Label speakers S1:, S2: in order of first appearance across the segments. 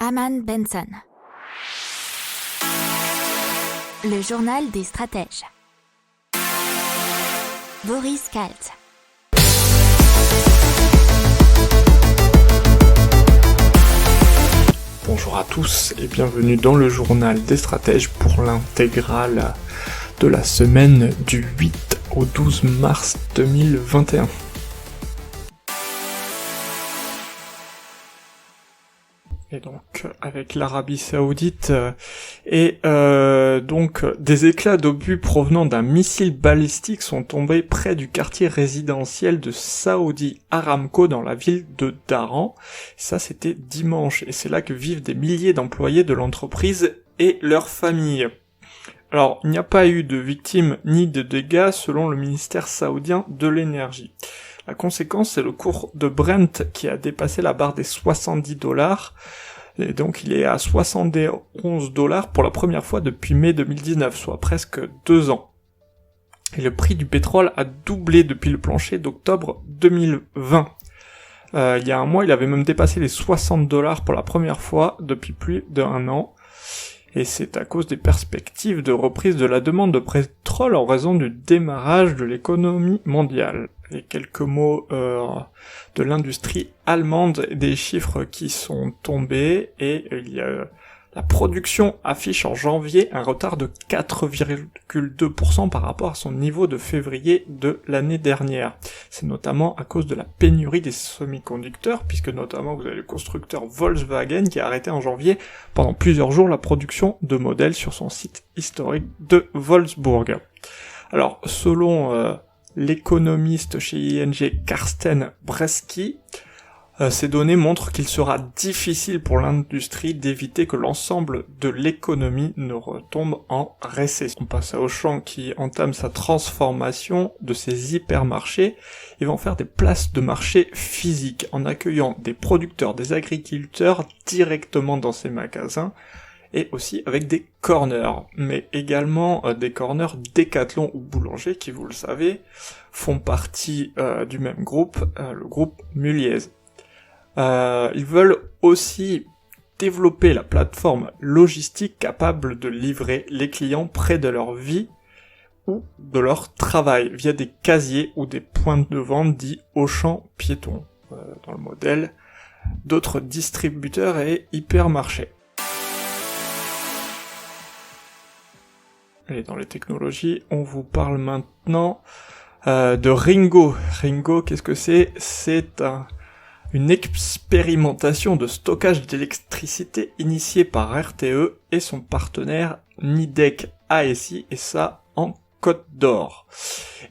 S1: Aman Benson. Le journal des stratèges. Boris Kalt.
S2: Bonjour à tous et bienvenue dans le journal des stratèges pour l'intégrale de la semaine du 8 au 12 mars 2021. Et donc avec l'Arabie Saoudite et donc des éclats d'obus provenant d'un missile balistique sont tombés près du quartier résidentiel de Saudi Aramco dans la ville de Dhahran. Ça c'était dimanche et c'est là que vivent des milliers d'employés de l'entreprise et leurs familles. Alors, il n'y a pas eu de victimes ni de dégâts selon le ministère saoudien de l'énergie. La conséquence, c'est le cours de Brent qui a dépassé la barre des $70, et donc il est à $71 pour la première fois depuis mai 2019, soit presque 2 ans. Et le prix du pétrole a doublé depuis le plancher d'octobre 2020. Il y a un mois, il avait même dépassé les $60 pour la première fois depuis plus d'1 an. Et c'est à cause des perspectives de reprise de la demande de pétrole en raison du démarrage de l'économie mondiale. Et quelques mots de l'industrie allemande, des chiffres qui sont tombés, et il y a la production affiche en janvier un retard de 4,2% par rapport à son niveau de février de l'année dernière. C'est notamment à cause de la pénurie des semi-conducteurs, puisque notamment vous avez le constructeur Volkswagen qui a arrêté en janvier pendant plusieurs jours la production de modèles sur son site historique de Wolfsburg. Alors, selon l'économiste chez ING Carsten Bresky, ces données montrent qu'il sera difficile pour l'industrie d'éviter que l'ensemble de l'économie ne retombe en récession. On passe à Auchan qui entame sa transformation de ses hypermarchés. Ils vont faire des places de marché physiques en accueillant des producteurs, des agriculteurs directement dans ces magasins et aussi avec des corners, mais également des corners Decathlon ou Boulanger qui, vous le savez, font partie du même groupe, le groupe Mulliez. Ils veulent aussi développer la plateforme logistique capable de livrer les clients près de leur vie ou de leur travail via des casiers ou des points de vente dits Auchan piétons, dans le modèle d'autres distributeurs et hypermarchés. Et dans les technologies, on vous parle maintenant de Ringo. Ringo, qu'est-ce que c'est ? C'est une expérimentation de stockage d'électricité initiée par RTE et son partenaire Nidec ASI, et ça en Côte d'Or.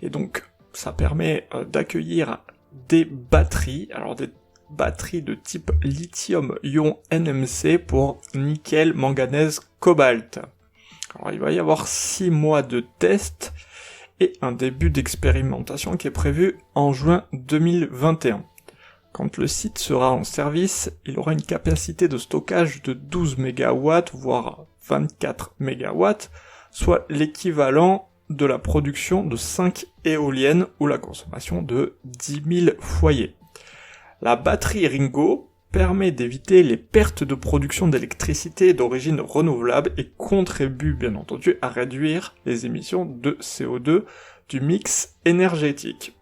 S2: Et donc, ça permet d'accueillir des batteries, alors des batteries de type lithium-ion NMC pour nickel, manganèse, cobalt. Alors, il va y avoir 6 mois de tests et un début d'expérimentation qui est prévu en juin 2021. Quand le site sera en service, il aura une capacité de stockage de 12 MW, voire 24 MW, soit l'équivalent de la production de 5 éoliennes ou la consommation de 10 000 foyers. La batterie Ringo permet d'éviter les pertes de production d'électricité d'origine renouvelable et contribue bien entendu à réduire les émissions de CO2 du mix énergétique.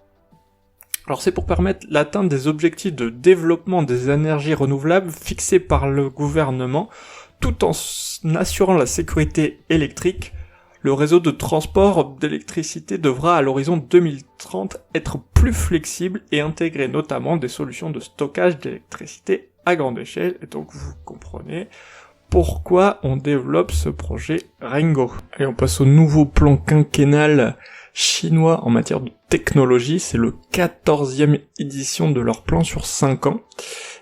S2: Alors c'est pour permettre l'atteinte des objectifs de développement des énergies renouvelables fixés par le gouvernement, tout en assurant la sécurité électrique. Le réseau de transport d'électricité devra à l'horizon 2030 être plus flexible et intégrer notamment des solutions de stockage d'électricité à grande échelle, et donc vous comprenez pourquoi on développe ce projet Ringo. Et on passe au nouveau plan quinquennal chinois en matière de technologie, c'est le 14e édition de leur plan sur 5 ans.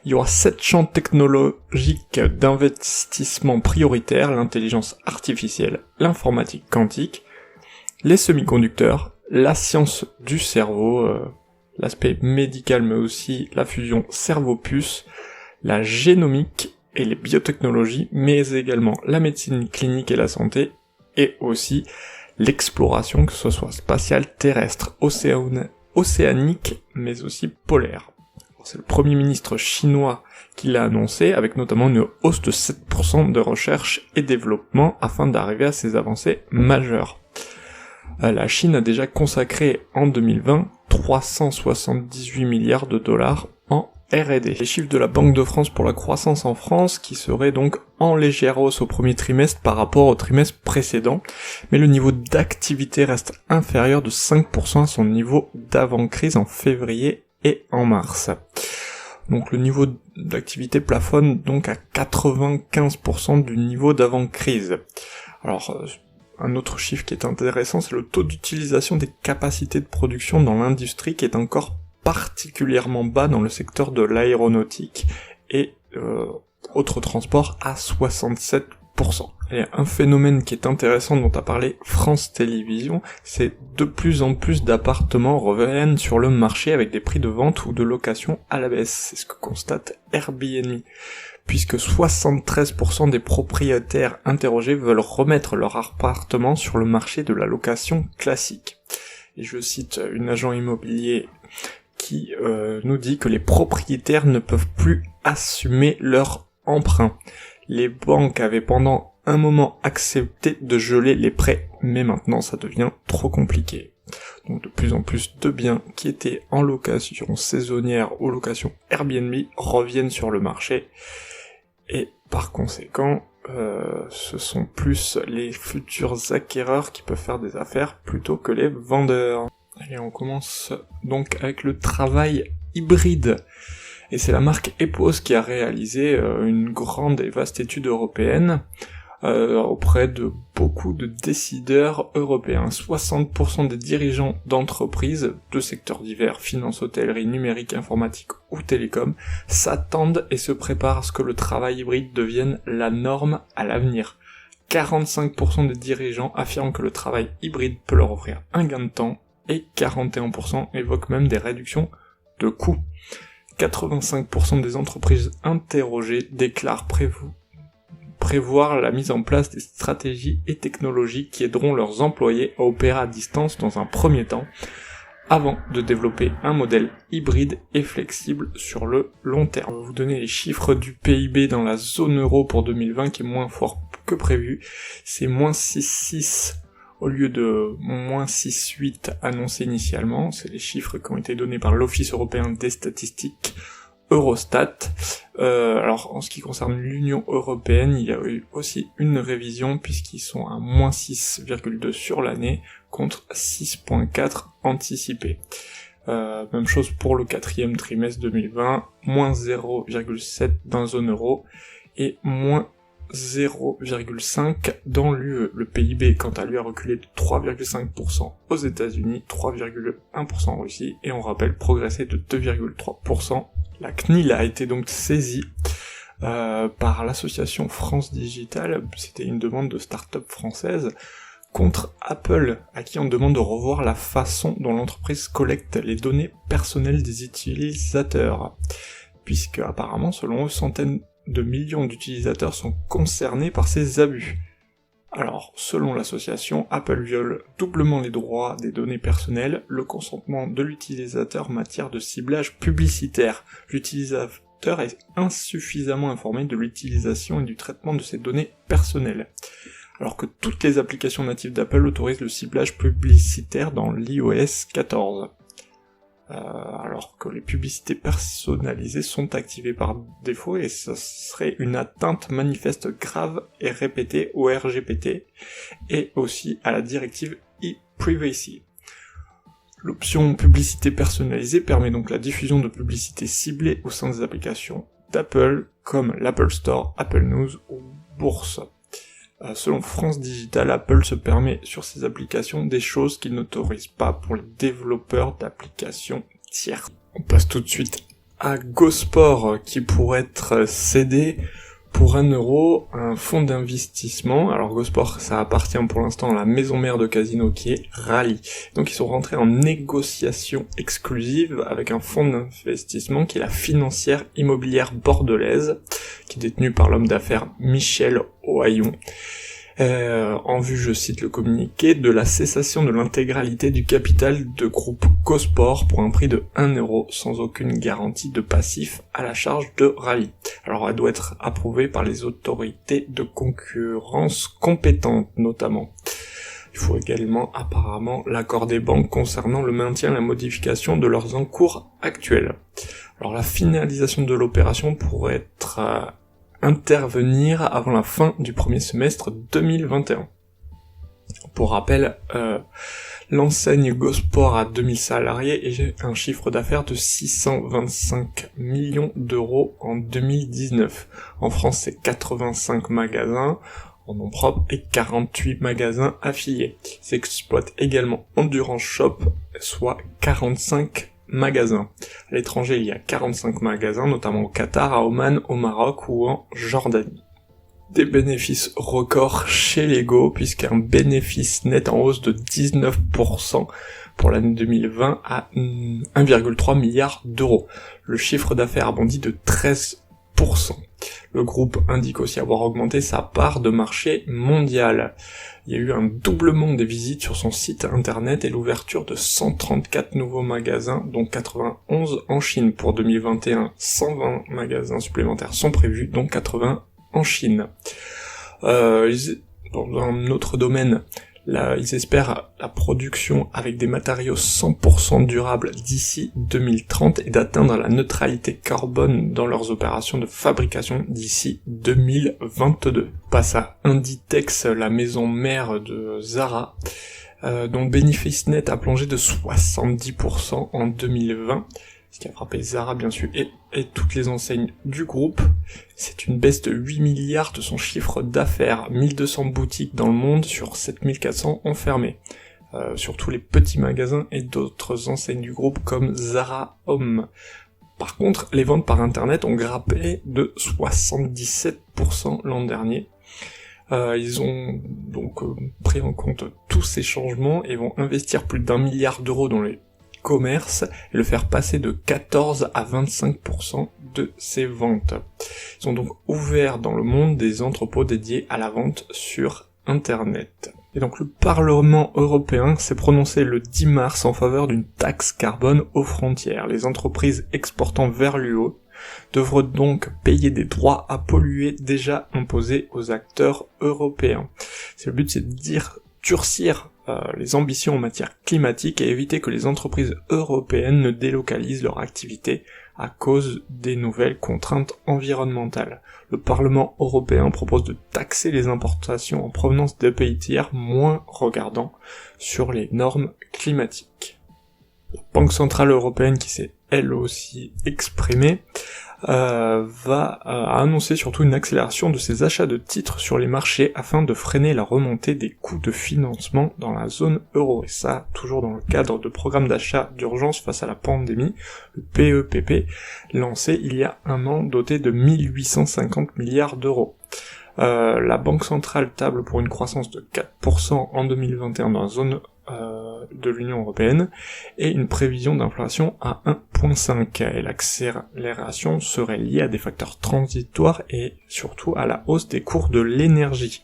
S2: Il y aura 7 champs technologiques d'investissement prioritaires, l'intelligence artificielle, l'informatique quantique, les semi-conducteurs, la science du cerveau, l'aspect médical mais aussi la fusion cerveau-puce, la génomique et les biotechnologies, mais également la médecine clinique et la santé, et aussi l'exploration, que ce soit spatiale, terrestre, océanique, mais aussi polaire. C'est le Premier ministre chinois qui l'a annoncé, avec notamment une hausse de 7% de recherche et développement afin d'arriver à ces avancées majeures. La Chine a déjà consacré en 2020 378 milliards de dollars en R&D. Les chiffres de la Banque de France pour la croissance en France, qui serait donc en légère hausse au premier trimestre par rapport au trimestre précédent, mais le niveau d'activité reste inférieur de 5% à son niveau d'avant-crise en février et en mars. Donc le niveau d'activité plafonne donc à 95% du niveau d'avant-crise. Alors, un autre chiffre qui est intéressant, c'est le taux d'utilisation des capacités de production dans l'industrie qui est encore particulièrement bas dans le secteur de l'aéronautique et autres transports à 67%. Et un phénomène qui est intéressant dont a parlé France Télévisions, c'est de plus en plus d'appartements reviennent sur le marché avec des prix de vente ou de location à la baisse. C'est ce que constate Airbnb, puisque 73% des propriétaires interrogés veulent remettre leur appartement sur le marché de la location classique. Et je cite une agent immobilier qui nous dit que les propriétaires ne peuvent plus assumer leur emprunt. Les banques avaient pendant un moment accepté de geler les prêts, mais maintenant ça devient trop compliqué. Donc de plus en plus de biens qui étaient en location saisonnière ou location Airbnb reviennent sur le marché, et par conséquent, ce sont plus les futurs acquéreurs qui peuvent faire des affaires plutôt que les vendeurs. Allez, on commence donc avec le travail hybride. Et c'est la marque Epos qui a réalisé une grande et vaste étude européenne auprès de beaucoup de décideurs européens. 60% des dirigeants d'entreprises de secteurs divers, finance, hôtellerie, numérique, informatique ou télécom, s'attendent et se préparent à ce que le travail hybride devienne la norme à l'avenir. 45% des dirigeants affirment que le travail hybride peut leur offrir un gain de temps, et 41% évoquent même des réductions de coûts. 85% des entreprises interrogées déclarent prévoir la mise en place des stratégies et technologies qui aideront leurs employés à opérer à distance dans un premier temps, avant de développer un modèle hybride et flexible sur le long terme. On va vous donner les chiffres du PIB dans la zone euro pour 2020 qui est moins fort que prévu. C'est moins 6,6 au lieu de moins 6,8 annoncé initialement. C'est les chiffres qui ont été donnés par l'Office européen des statistiques, Eurostat. Alors en ce qui concerne l'Union européenne, il y a eu aussi une révision puisqu'ils sont à moins 6,2 sur l'année contre 6,4 anticipés. Même chose pour le quatrième trimestre 2020, moins 0,7 dans la zone euro et moins 0,5 dans l'UE. Le PIB, quant à lui, a reculé de 3,5% aux États-Unis, 3,1% en Russie, et on rappelle progressé de 2,3%. La CNIL a été donc saisie par l'association France Digital, c'était une demande de start-up française, contre Apple, à qui on demande de revoir la façon dont l'entreprise collecte les données personnelles des utilisateurs, puisque apparemment, selon eux, centaines de millions d'utilisateurs sont concernés par ces abus. Alors, selon l'association, Apple viole doublement les droits des données personnelles, le consentement de l'utilisateur en matière de ciblage publicitaire. L'utilisateur est insuffisamment informé de l'utilisation et du traitement de ces données personnelles, alors que toutes les applications natives d'Apple autorisent le ciblage publicitaire dans l'iOS 14. Alors que les publicités personnalisées sont activées par défaut et ce serait une atteinte manifeste grave et répétée au RGPD et aussi à la directive e-privacy. L'option publicité personnalisée permet donc la diffusion de publicités ciblées au sein des applications d'Apple comme l'Apple Store, Apple News ou Bourse. Selon France Digital, Apple se permet sur ses applications des choses qu'il n'autorise pas pour les développeurs d'applications tierces. On passe tout de suite à GoSport qui pourrait être cédé pour 1 euro à un fonds d'investissement. Alors GoSport, ça appartient pour l'instant à la maison mère de casino qui est Rally. Donc ils sont rentrés en négociation exclusive avec un fonds d'investissement qui est la financière immobilière bordelaise, qui est détenue par l'homme d'affaires Michel Ohaillon. En vue, je cite le communiqué, de la cessation de l'intégralité du capital de groupe Gosport pour un prix de 1 euro sans aucune garantie de passif à la charge de Rallye. Alors elle doit être approuvée par les autorités de concurrence compétentes notamment. Il faut également apparemment l'accord des banques concernant le maintien et la modification de leurs encours actuels. Alors la finalisation de l'opération pourrait intervenir avant la fin du premier semestre 2021. Pour rappel, l'enseigne Gosport a 2000 salariés et un chiffre d'affaires de 625 millions d'euros en 2019. En France, c'est 85 magasins en nom propre et 48 magasins affiliés. Ils exploitent également Endurance Shop, soit 45 magasins. À l'étranger, il y a 45 magasins, notamment au Qatar, à Oman, au Maroc ou en Jordanie. Des bénéfices records chez Lego, puisqu'un bénéfice net en hausse de 19% pour l'année 2020 à 1,3 milliard d'euros. Le chiffre d'affaires a bondi de 13%. Le groupe indique aussi avoir augmenté sa part de marché mondial. Il y a eu un doublement des visites sur son site internet et l'ouverture de 134 nouveaux magasins, dont 91 en Chine. Pour 2021, 120 magasins supplémentaires sont prévus, dont 80 en Chine. Dans un autre domaine, ils espèrent la production avec des matériaux 100% durables d'ici 2030 et d'atteindre la neutralité carbone dans leurs opérations de fabrication d'ici 2022. Passe à Inditex, la maison mère de Zara, dont le bénéfice net a plongé de 70% en 2020, ce qui a frappé Zara bien sûr et toutes les enseignes du groupe. C'est une baisse de 8 milliards de son chiffre d'affaires, 1200 boutiques dans le monde sur 7400 ont fermé. Surtout les petits magasins et d'autres enseignes du groupe comme Zara Home. Par contre, les ventes par internet ont grimpé de 77% l'an dernier. Ils ont donc pris en compte tous ces changements et vont investir plus d'1 milliard d'euros dans les commerce et le faire passer de 14 à 25% de ses ventes. Ils ont donc ouvert dans le monde des entrepôts dédiés à la vente sur Internet. Et donc le Parlement européen s'est prononcé le 10 mars en faveur d'une taxe carbone aux frontières. Les entreprises exportant vers l'UE devront donc payer des droits à polluer déjà imposés aux acteurs européens. Le but, c'est de durcir les ambitions en matière climatique et éviter que les entreprises européennes ne délocalisent leur activité à cause des nouvelles contraintes environnementales. Le Parlement européen propose de taxer les importations en provenance des pays tiers moins regardants sur les normes climatiques. La Banque Centrale Européenne, qui s'est elle aussi exprimée, va annoncer surtout une accélération de ses achats de titres sur les marchés afin de freiner la remontée des coûts de financement dans la zone euro. Et ça, toujours dans le cadre de programmes d'achat d'urgence face à la pandémie, le PEPP, lancé il y a un an, doté de 1850 milliards d'euros. La Banque Centrale table pour une croissance de 4% en 2021 dans la zone de l'Union Européenne et une prévision d'inflation à 1,5. Et l'accélération serait liée à des facteurs transitoires et surtout à la hausse des cours de l'énergie.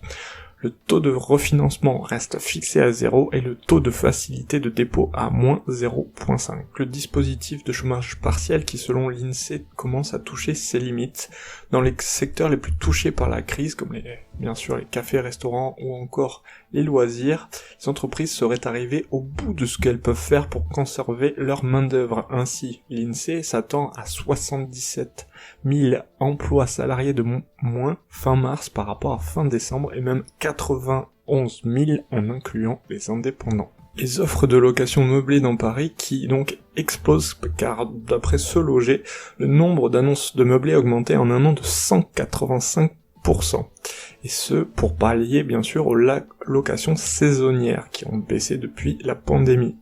S2: Le taux de refinancement reste fixé à 0 et le taux de facilité de dépôt à moins 0,5. Le dispositif de chômage partiel qui, selon l'INSEE, commence à toucher ses limites dans les secteurs les plus touchés par la crise, comme bien sûr les cafés, restaurants ou encore les loisirs. Les entreprises seraient arrivées au bout de ce qu'elles peuvent faire pour conserver leur main-d'œuvre. Ainsi, l'INSEE s'attend à 77 000 emplois salariés de moins fin mars par rapport à fin décembre et même 91 000 en incluant les indépendants. Les offres de location meublée dans Paris qui donc explosent car d'après Se Loger, le nombre d'annonces de meublés a augmenté en un an de 185%. Et ce, pour pallier bien sûr aux locations saisonnières qui ont baissé depuis la pandémie.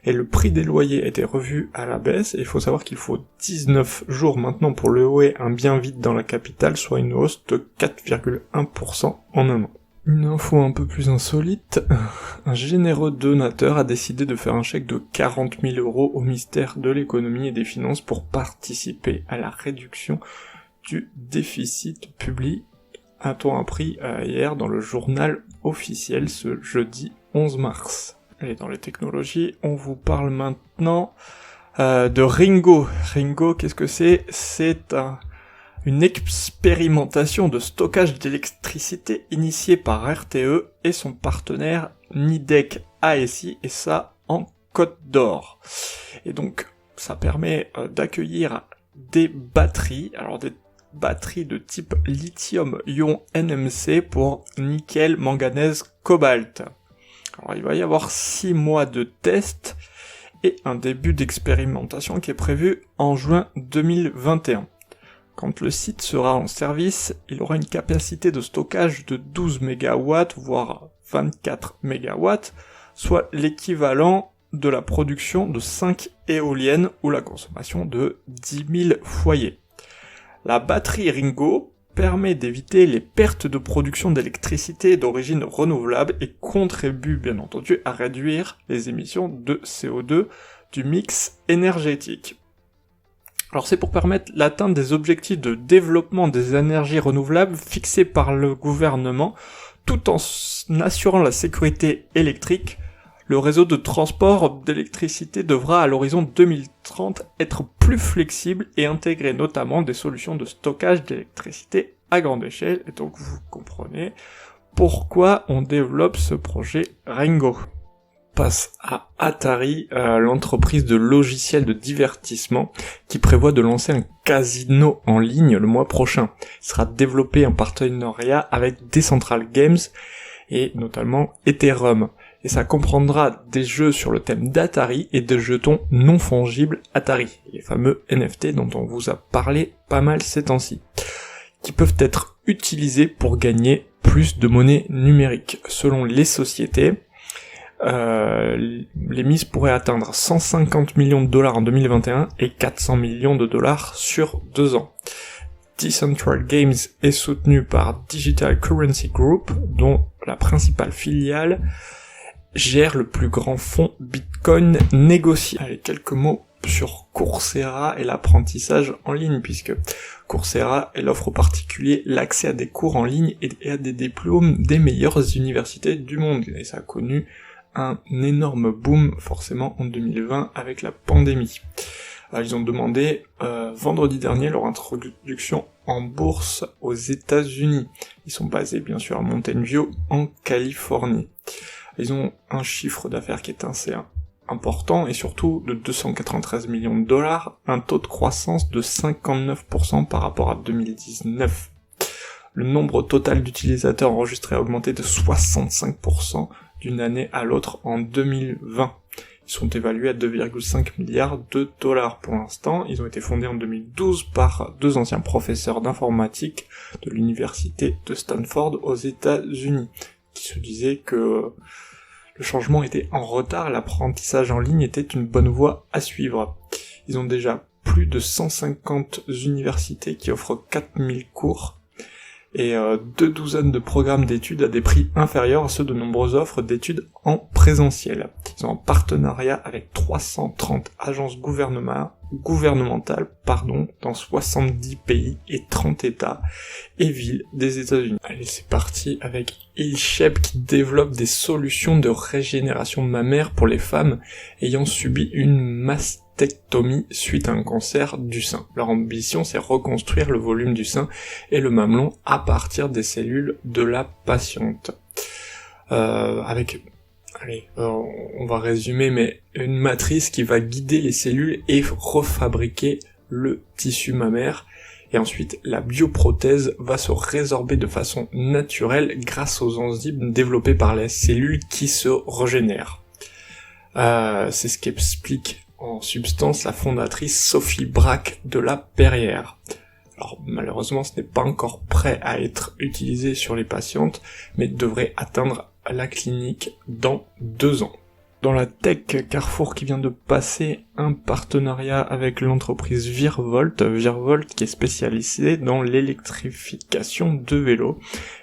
S2: Et le prix des loyers a été revu à la baisse, et il faut savoir qu'il faut 19 jours maintenant pour louer un bien vide dans la capitale, soit une hausse de 4,1% en un an. Une info un peu plus insolite, un généreux donateur a décidé de faire un chèque de 40 000 € au ministère de l'économie et des finances pour participer à la réduction du déficit public a-t-on appris hier dans le journal officiel ce jeudi 11 mars. Et dans les technologies, on vous parle maintenant de Ringo. Ringo, qu'est-ce que c'est ? C'est une expérimentation de stockage d'électricité initiée par RTE et son partenaire Nidec ASI, et ça en Côte d'Or. Et donc, ça permet d'accueillir des batteries, alors des batteries de type lithium-ion NMC pour nickel, manganèse, cobalt. Alors il va y avoir 6 mois de tests et un début d'expérimentation qui est prévu en juin 2021. Quand le site sera en service, il aura une capacité de stockage de 12 MW, voire 24 MW, soit l'équivalent de la production de 5 éoliennes ou la consommation de 10 000 foyers. La batterie Ringo permet d'éviter les pertes de production d'électricité d'origine renouvelable et contribue bien entendu à réduire les émissions de CO2 du mix énergétique. Alors c'est pour permettre l'atteinte des objectifs de développement des énergies renouvelables fixés par le gouvernement, tout en assurant la sécurité électrique. Le réseau de transport d'électricité devra à l'horizon 2030 être plus flexible et intégrer notamment des solutions de stockage d'électricité à grande échelle, et donc vous comprenez pourquoi on développe ce projet Ringo. Passe à Atari, l'entreprise de logiciels de divertissement qui prévoit de lancer un casino en ligne le mois prochain. Il sera développé en partenariat avec Decentral Games et notamment Ethereum. Et ça comprendra des jeux sur le thème d'Atari et des jetons non fongibles Atari, les fameux NFT dont on vous a parlé pas mal ces temps-ci, qui peuvent être utilisés pour gagner plus de monnaie numérique. Selon les sociétés, les mises pourraient atteindre 150 millions de dollars en 2021 et 400 millions de dollars sur 2 ans. Decentral Games est soutenu par Digital Currency Group, dont la principale filiale gère le plus grand fonds Bitcoin négocié. Allez, quelques mots sur Coursera et l'apprentissage en ligne, puisque Coursera, elle offre aux particuliers l'accès à des cours en ligne et à des diplômes des meilleures universités du monde. Et ça a connu un énorme boom, forcément, en 2020 avec la pandémie. Ils ont demandé vendredi dernier leur introduction en bourse aux États-Unis. Ils sont basés bien sûr à Mountain View en Californie. Ils ont un chiffre d'affaires qui est assez important et surtout de 293 millions de dollars, un taux de croissance de 59% par rapport à 2019. Le nombre total d'utilisateurs enregistrés a augmenté de 65% d'une année à l'autre en 2020. Ils sont évalués à 2,5 milliards de dollars pour l'instant. Ils ont été fondés en 2012 par 2 anciens professeurs d'informatique de l'université de Stanford aux États-Unis, qui se disaient que le changement était en retard, l'apprentissage en ligne était une bonne voie à suivre. Ils ont déjà plus de 150 universités qui offrent 4000 cours et 2 douzaines de programmes d'études à des prix inférieurs à ceux de nombreuses offres d'études en présentiel. Ils sont en partenariat avec 330 agences gouvernementales dans 70 pays et 30 États et villes des États-Unis. Allez, c'est parti avec Hillshep qui développe des solutions de régénération mammaire pour les femmes ayant subi une mastectomie suite à un cancer du sein. Leur ambition, c'est reconstruire le volume du sein et le mamelon à partir des cellules de la patiente. On va résumer, mais une matrice qui va guider les cellules et refabriquer le tissu mammaire. Et ensuite, la bioprothèse va se résorber de façon naturelle grâce aux enzymes développées par les cellules qui se régénèrent. C'est ce qu'explique en substance la fondatrice Sophie Braque de La Perrière. Alors malheureusement, ce n'est pas encore prêt à être utilisé sur les patientes, mais devrait atteindre la clinique dans 2 ans. Dans la tech, Carrefour qui vient de passer un partenariat avec l'entreprise Virvolt qui est spécialisée dans l'électrification de vélos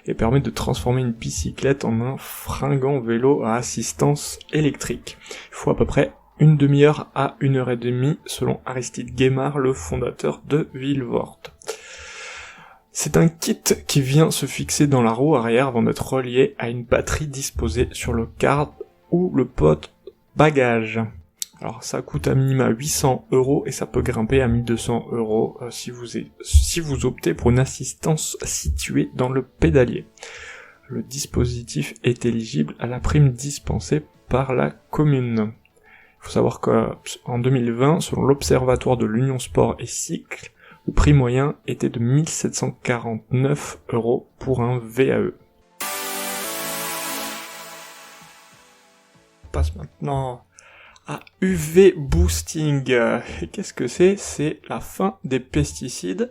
S2: et permet de transformer une bicyclette en un fringant vélo à assistance électrique. Il faut à peu près 1 demi-heure à 1h30 selon Aristide Guémard, le fondateur de Virvolt. C'est un kit qui vient se fixer dans la roue arrière avant d'être relié à une batterie disposée sur le card ou le porte-bagages. Alors ça coûte à minima 800€ et ça peut grimper à 1200€ si vous optez pour une assistance située dans le pédalier. Le dispositif est éligible à la prime dispensée par la commune. Il faut savoir qu'en 2020, selon l'Observatoire de l'Union Sport et Cycle, le prix moyen était de 1749€ pour un VAE. On passe maintenant à UV Boosting. Et qu'est-ce que c'est ? C'est la fin des pesticides,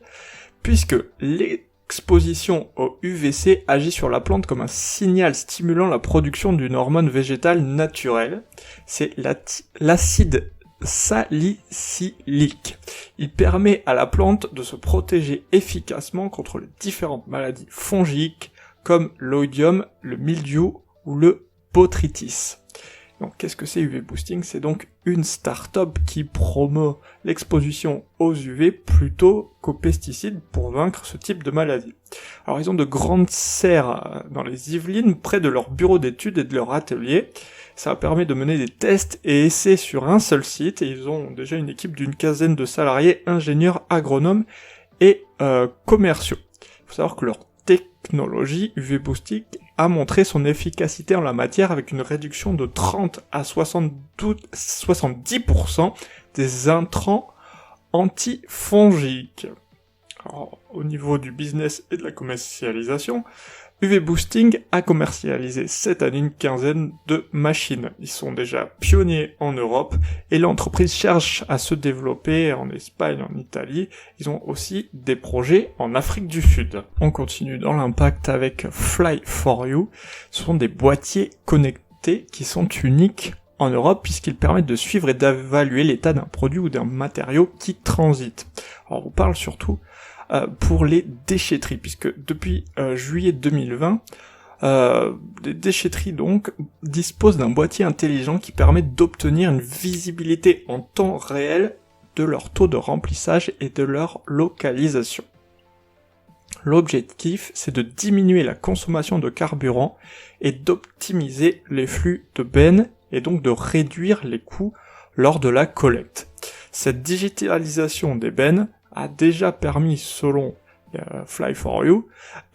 S2: puisque l'exposition au UVC agit sur la plante comme un signal stimulant la production d'une hormone végétale naturelle. C'est l'acide salicylique. Il permet à la plante de se protéger efficacement contre les différentes maladies fongiques comme l'oïdium, le mildiou ou le botrytis. Donc qu'est-ce que c'est UV Boosting ? C'est donc une start-up qui promeut l'exposition aux UV plutôt qu'aux pesticides pour vaincre ce type de maladie. Alors ils ont de grandes serres dans les Yvelines près de leur bureau d'études et de leur atelier. Ça permet de mener des tests et essais sur un seul site et ils ont déjà une équipe d'une quinzaine de salariés, ingénieurs, agronomes et commerciaux. Il faut savoir que leur technologie UV Boosting a montré son efficacité en la matière avec une réduction de 30 à 70% des intrants antifongiques. Alors, au niveau du business et de la commercialisation, UV Boosting a commercialisé cette année une quinzaine de machines. Ils sont déjà pionniers en Europe et l'entreprise cherche à se développer en Espagne, en Italie. Ils ont aussi des projets en Afrique du Sud. On continue dans l'impact avec Fly4You. Ce sont des boîtiers connectés qui sont uniques en Europe puisqu'ils permettent de suivre et d'évaluer l'état d'un produit ou d'un matériau qui transite. Alors on parle surtout pour les déchetteries, puisque depuis juillet 2020, les déchetteries donc disposent d'un boîtier intelligent qui permet d'obtenir une visibilité en temps réel de leur taux de remplissage et de leur localisation. L'objectif, c'est de diminuer la consommation de carburant et d'optimiser les flux de bennes et donc de réduire les coûts lors de la collecte. Cette digitalisation des bennes a déjà permis, selon Fly4You,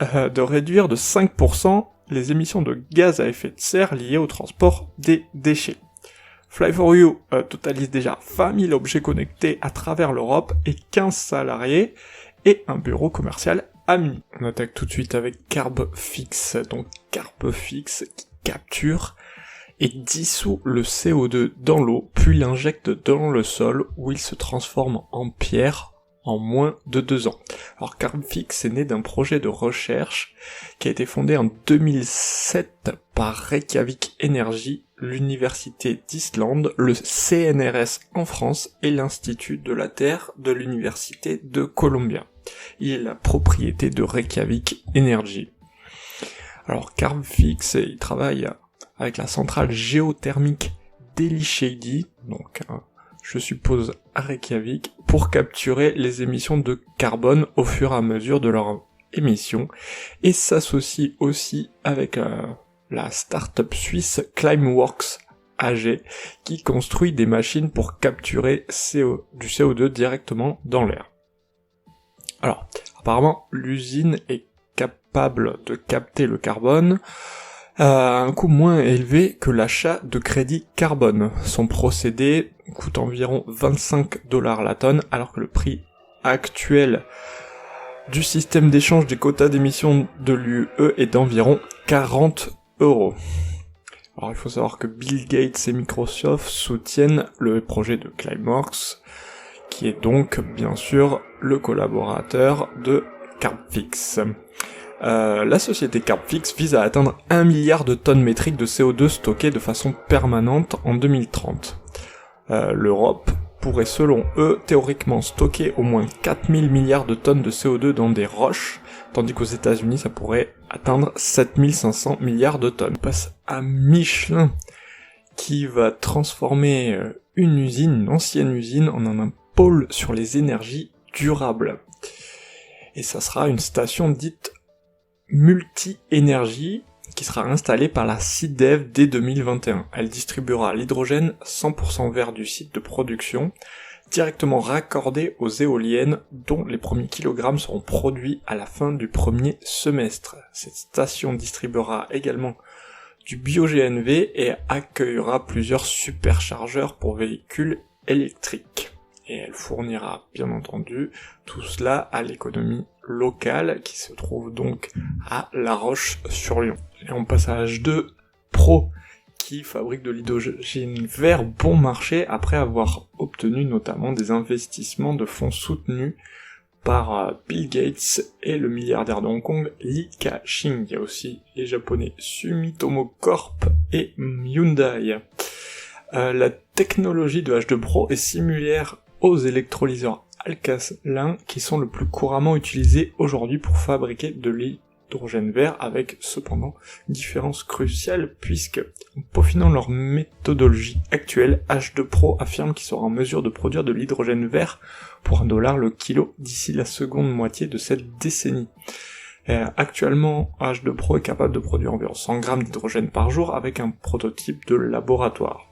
S2: de réduire de 5% les émissions de gaz à effet de serre liées au transport des déchets. Fly4You totalise déjà 20 000 objets connectés à travers l'Europe et 15 salariés et un bureau commercial à Munich. On attaque tout de suite avec Carbfix. Donc Carbfix qui capture et dissout le CO2 dans l'eau, puis l'injecte dans le sol où il se transforme en pierre en moins de 2 ans. Alors Carbfix est né d'un projet de recherche qui a été fondé en 2007 par Reykjavik Energy, l'Université d'Islande, le CNRS en France et l'Institut de la Terre de l'Université de Columbia. Il est la propriété de Reykjavik Energy. Alors Carbfix, il travaille avec la centrale géothermique d'Elishady, donc je suppose à Reykjavik, pour capturer les émissions de carbone au fur et à mesure de leur émission, et s'associe aussi avec la start-up suisse Climeworks AG, qui construit des machines pour capturer du CO2 directement dans l'air. Alors, apparemment, l'usine est capable de capter le carbone à un coût moins élevé que l'achat de crédit carbone. Son procédé coûte environ 25$ la tonne, alors que le prix actuel du système d'échange des quotas d'émissions de l'UE est d'environ 40€. Alors il faut savoir que Bill Gates et Microsoft soutiennent le projet de Climeworks, qui est donc bien sûr le collaborateur de Carbfix. La société Carbfix vise à atteindre 1 milliard de tonnes métriques de CO2 stockées de façon permanente en 2030. L'Europe pourrait selon eux théoriquement stocker au moins 4000 milliards de tonnes de CO2 dans des roches, tandis qu'aux États-Unis ça pourrait atteindre 7500 milliards de tonnes. On passe à Michelin, qui va transformer une ancienne usine en un pôle sur les énergies durables. et ça sera une station dite multi-énergie qui sera installée par la SIDEV dès 2021. Elle distribuera l'hydrogène 100% vert du site de production, directement raccordé aux éoliennes dont les premiers kilogrammes seront produits à la fin du premier semestre. Cette station distribuera également du bio-GNV et accueillera plusieurs superchargeurs pour véhicules électriques. Et elle fournira bien entendu tout cela à l'économie locale qui se trouve donc à La Roche-sur-Yon. Et on passe à H2 Pro qui fabrique de l'hydrogène vert bon marché après avoir obtenu notamment des investissements de fonds soutenus par Bill Gates et le milliardaire de Hong Kong Li Ka-shing. Il y a aussi les japonais Sumitomo Corp et Hyundai. La technologie de H2 Pro est similaire aux électrolyseurs alcalins qui sont le plus couramment utilisés aujourd'hui pour fabriquer de l'hydrogène vert, avec cependant une différence cruciale puisque, en peaufinant leur méthodologie actuelle, H2 Pro affirme qu'il sera en mesure de produire de l'hydrogène vert pour $1 le kilo d'ici la seconde moitié de cette décennie. Actuellement, H2 Pro est capable de produire environ 100 grammes d'hydrogène par jour avec un prototype de laboratoire.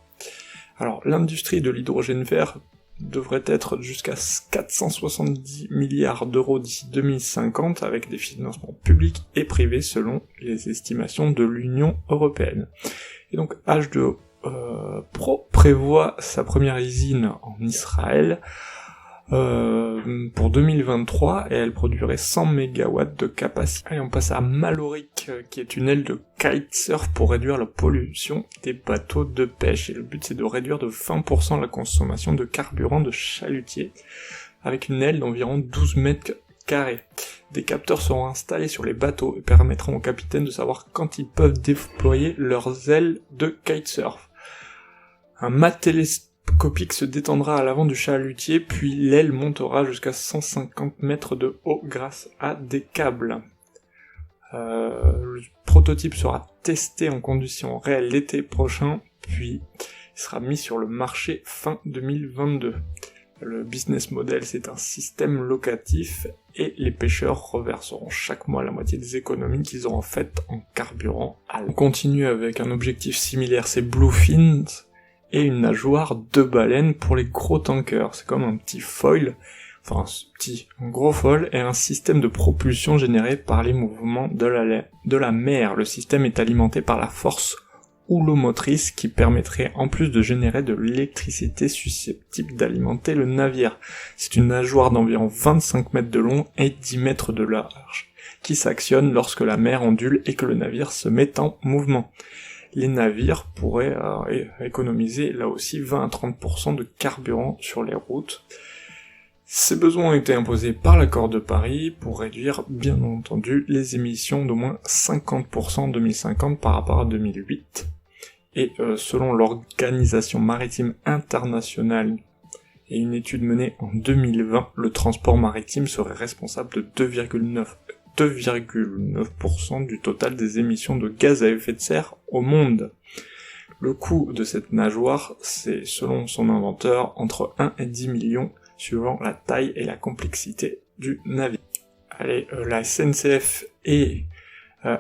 S2: Alors, l'industrie de l'hydrogène vert devrait être jusqu'à 470 milliards d'euros d'ici 2050 avec des financements publics et privés selon les estimations de l'Union européenne. Et donc H2 Pro prévoit sa première usine en Israël pour 2023 et elle produirait 100 MW de capacité. Et on passe à Maloric qui est une aile de kitesurf pour réduire la pollution des bateaux de pêche. Et le but c'est de réduire de 20% la consommation de carburant de chalutiers avec une aile d'environ 12 mètres carrés. Des capteurs seront installés sur les bateaux et permettront aux capitaines de savoir quand ils peuvent déployer leurs ailes de kitesurf. Un mât télescopique se détendra à l'avant du chalutier, puis l'aile montera jusqu'à 150 mètres de haut grâce à des câbles. Le prototype sera testé en conditions réelles l'été prochain, puis il sera mis sur le marché fin 2022. Le business model, c'est un système locatif et les pêcheurs reverseront chaque mois la moitié des économies qu'ils auront faites en carburant. On continue avec un objectif similaire, c'est Bluefin et une nageoire de baleine pour les gros tankers. C'est comme un petit foil, un gros foil et un système de propulsion généré par les mouvements de la mer. Le système est alimenté par la force houlomotrice qui permettrait en plus de générer de l'électricité susceptible d'alimenter le navire. C'est une nageoire d'environ 25 mètres de long et 10 mètres de large, qui s'actionne lorsque la mer ondule et que le navire se met en mouvement. Les navires pourraient économiser là aussi 20 à 30% de carburant sur les routes. Ces besoins ont été imposés par l'accord de Paris pour réduire bien entendu les émissions d'au moins 50% en 2050 par rapport à 2008. Et selon l'Organisation maritime internationale et une étude menée en 2020, le transport maritime serait responsable de 2,9% du total des émissions de gaz à effet de serre au monde. Le coût de cette nageoire, c'est selon son inventeur entre 1 et 10 millions suivant la taille et la complexité du navire. Allez, la SNCF et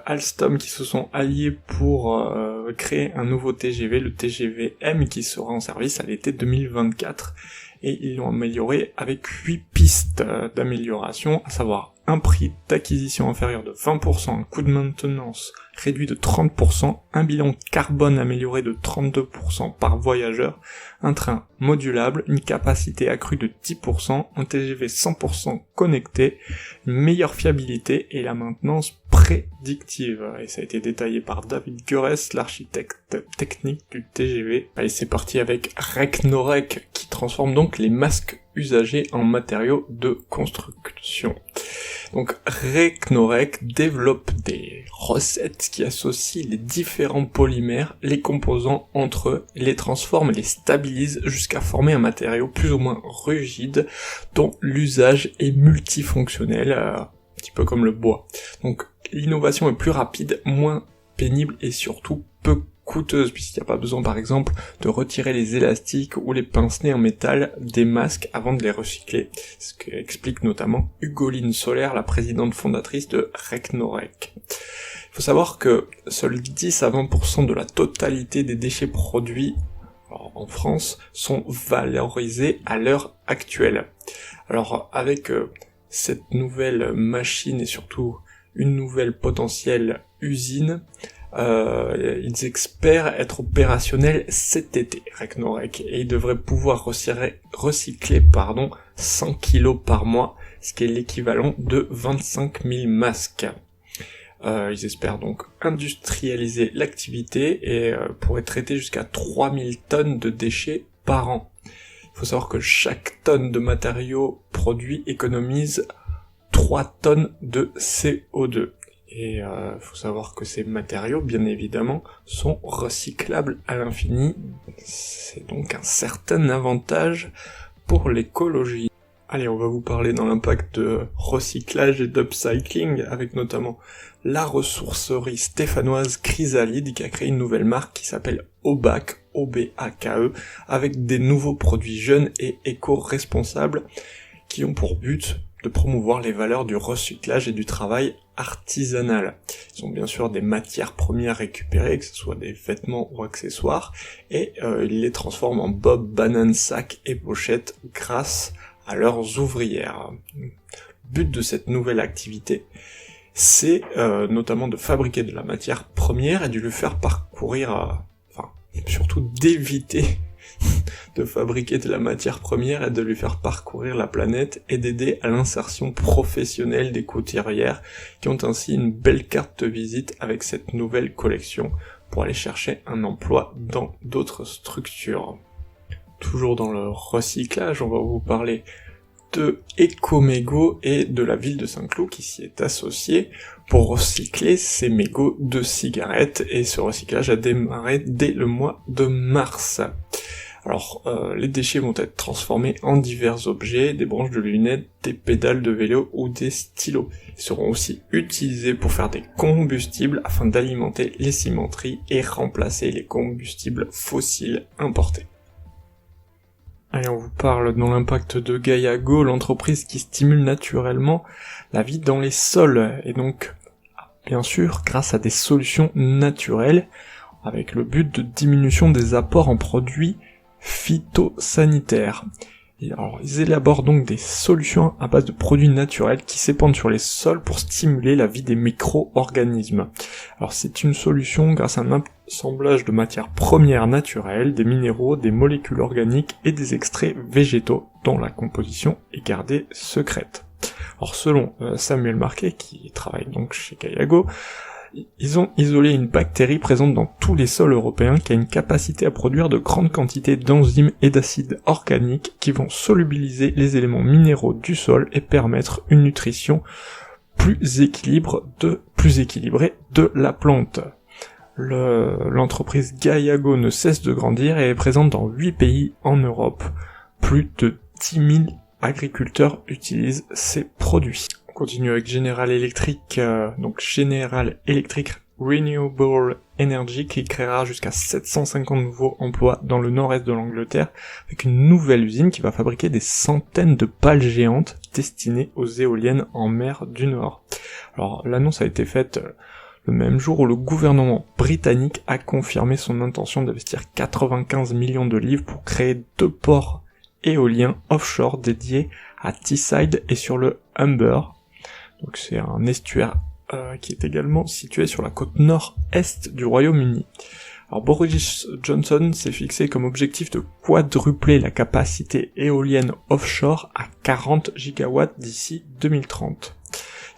S2: Alstom qui se sont alliés pour créer un nouveau TGV, le TGV M, qui sera en service à l'été 2024, et ils l'ont amélioré avec 8 pistes d'amélioration, à savoir un prix d'acquisition inférieur de 20%, un coût de maintenance réduit de 30%, un bilan carbone amélioré de 32% par voyageur, un train modulable, une capacité accrue de 10%, un TGV 100% connecté, une meilleure fiabilité et la maintenance prédictive. Et ça a été détaillé par David Gures, l'architecte technique du TGV. Allez, c'est parti avec Recnorec qui transforme donc les masques usagés en matériaux de construction. Donc Recnorec développe des recettes qui associent les différents polymères, les composants entre eux, les transforment et les stabilisent jusqu'à former un matériau plus ou moins rigide dont l'usage est multifonctionnel, un petit peu comme le bois. Donc l'innovation est plus rapide, moins pénible et surtout peu coûteuse, puisqu'il n'y a pas besoin par exemple de retirer les élastiques ou les pince-nez en métal des masques avant de les recycler, ce qu'explique notamment Hugoline Soler, la présidente fondatrice de Recnorec. Il faut savoir que seuls 10 à 20% de la totalité des déchets produits en France sont valorisés à l'heure actuelle. Alors avec cette nouvelle machine et surtout une nouvelle potentielle usine, ils espèrent être opérationnels cet été, Recnorec, et ils devraient pouvoir recycler 100 kilos par mois, ce qui est l'équivalent de 25 000 masques. Ils espèrent donc industrialiser l'activité et pourraient traiter jusqu'à 3000 tonnes de déchets par an. Il faut savoir que chaque tonne de matériaux produits économise 3 tonnes de CO2. Et faut savoir que ces matériaux, bien évidemment, sont recyclables à l'infini. C'est donc un certain avantage pour l'écologie. Allez, on va vous parler dans l'impact de recyclage et d'upcycling, avec notamment la ressourcerie stéphanoise Chrysalide, qui a créé une nouvelle marque qui s'appelle Obake, O-B-A-K-E, avec des nouveaux produits jeunes et éco-responsables, qui ont pour but de promouvoir les valeurs du recyclage et du travail artisanal. Ils ont bien sûr des matières premières récupérées, que ce soit des vêtements ou accessoires, et ils les transforment en bob, bananes, sacs et pochettes grâce à leurs ouvrières. Le but de cette nouvelle activité, c'est notamment de fabriquer de la matière première et de lui faire parcourir, surtout d'éviter de fabriquer de la matière première et de lui faire parcourir la planète et d'aider à l'insertion professionnelle des couturières qui ont ainsi une belle carte de visite avec cette nouvelle collection pour aller chercher un emploi dans d'autres structures. Toujours dans le recyclage, on va vous parler de Ecomégo et de la ville de Saint-Cloud qui s'y est associée pour recycler ses mégots de cigarettes, et ce recyclage a démarré dès le mois de mars. Alors, les déchets vont être transformés en divers objets, des branches de lunettes, des pédales de vélo ou des stylos. Ils seront aussi utilisés pour faire des combustibles afin d'alimenter les cimenteries et remplacer les combustibles fossiles importés. Allez, on vous parle dans l'impact de Gaiago, l'entreprise qui stimule naturellement la vie dans les sols, et donc, bien sûr, grâce à des solutions naturelles, avec le but de diminution des apports en produits phytosanitaires. Et alors, ils élaborent donc des solutions à base de produits naturels qui s'épandent sur les sols pour stimuler la vie des micro-organismes. Alors c'est une solution grâce à un assemblage de matières premières naturelles, des minéraux, des molécules organiques et des extraits végétaux dont la composition est gardée secrète. Alors selon Samuel Marquet, qui travaille donc chez Gaiago, ils ont isolé une bactérie présente dans tous les sols européens qui a une capacité à produire de grandes quantités d'enzymes et d'acides organiques qui vont solubiliser les éléments minéraux du sol et permettre une nutrition plus équilibrée de la plante. L'entreprise Gaiago ne cesse de grandir et est présente dans 8 pays en Europe. Plus de 10 000 agriculteurs utilisent ces produits. On continue avec General Electric, donc General Electric Renewable Energy, qui créera jusqu'à 750 nouveaux emplois dans le nord-est de l'Angleterre, avec une nouvelle usine qui va fabriquer des centaines de pales géantes destinées aux éoliennes en mer du Nord. Alors l'annonce a été faite le même jour où le gouvernement britannique a confirmé son intention d'investir 95 millions de livres pour créer 2 ports éoliens offshore dédiés à Teesside et sur le Humber. Donc c'est un estuaire qui est également situé sur la côte nord-est du Royaume-Uni. Alors Boris Johnson s'est fixé comme objectif de quadrupler la capacité éolienne offshore à 40 gigawatts d'ici 2030.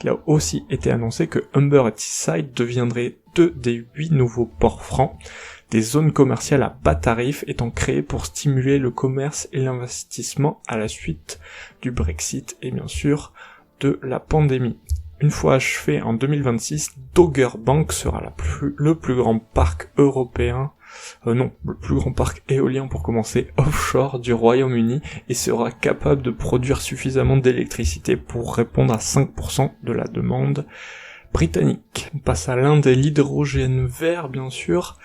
S2: Il a aussi été annoncé que Humber et Teesside deviendraient 2 des 8 nouveaux ports francs, des zones commerciales à bas tarifs étant créées pour stimuler le commerce et l'investissement à la suite du Brexit et bien sûr de la pandémie. Une fois achevé en 2026, Dogger Bank sera le plus grand parc européen, le plus grand parc éolien pour commencer, offshore du Royaume-Uni, et sera capable de produire suffisamment d'électricité pour répondre à 5% de la demande britannique. On passe à l'Inde et l'hydrogène vert, bien sûr,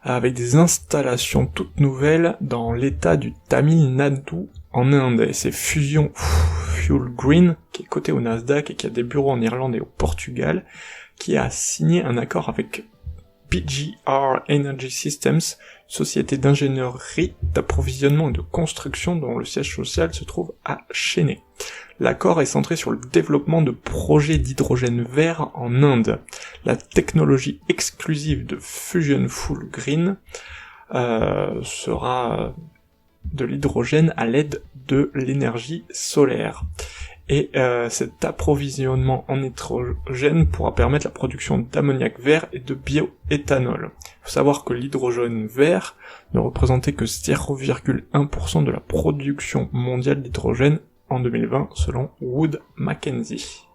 S2: avec des installations toutes nouvelles dans l'état du Tamil Nadu en Inde. Et c'est Fusion Fuel Green, qui est coté au Nasdaq et qui a des bureaux en Irlande et au Portugal, qui a signé un accord avec BGR Energy Systems, société d'ingénierie, d'approvisionnement et de construction dont le siège social se trouve à Chennai. L'accord est centré sur le développement de projets d'hydrogène vert en Inde. La technologie exclusive de Fusion Fuel Green sera de l'hydrogène à l'aide de l'énergie solaire. Et cet approvisionnement en hydrogène pourra permettre la production d'ammoniac vert et de bioéthanol. Il faut savoir que l'hydrogène vert ne représentait que 0,1% de la production mondiale d'hydrogène en 2020 selon Wood Mackenzie.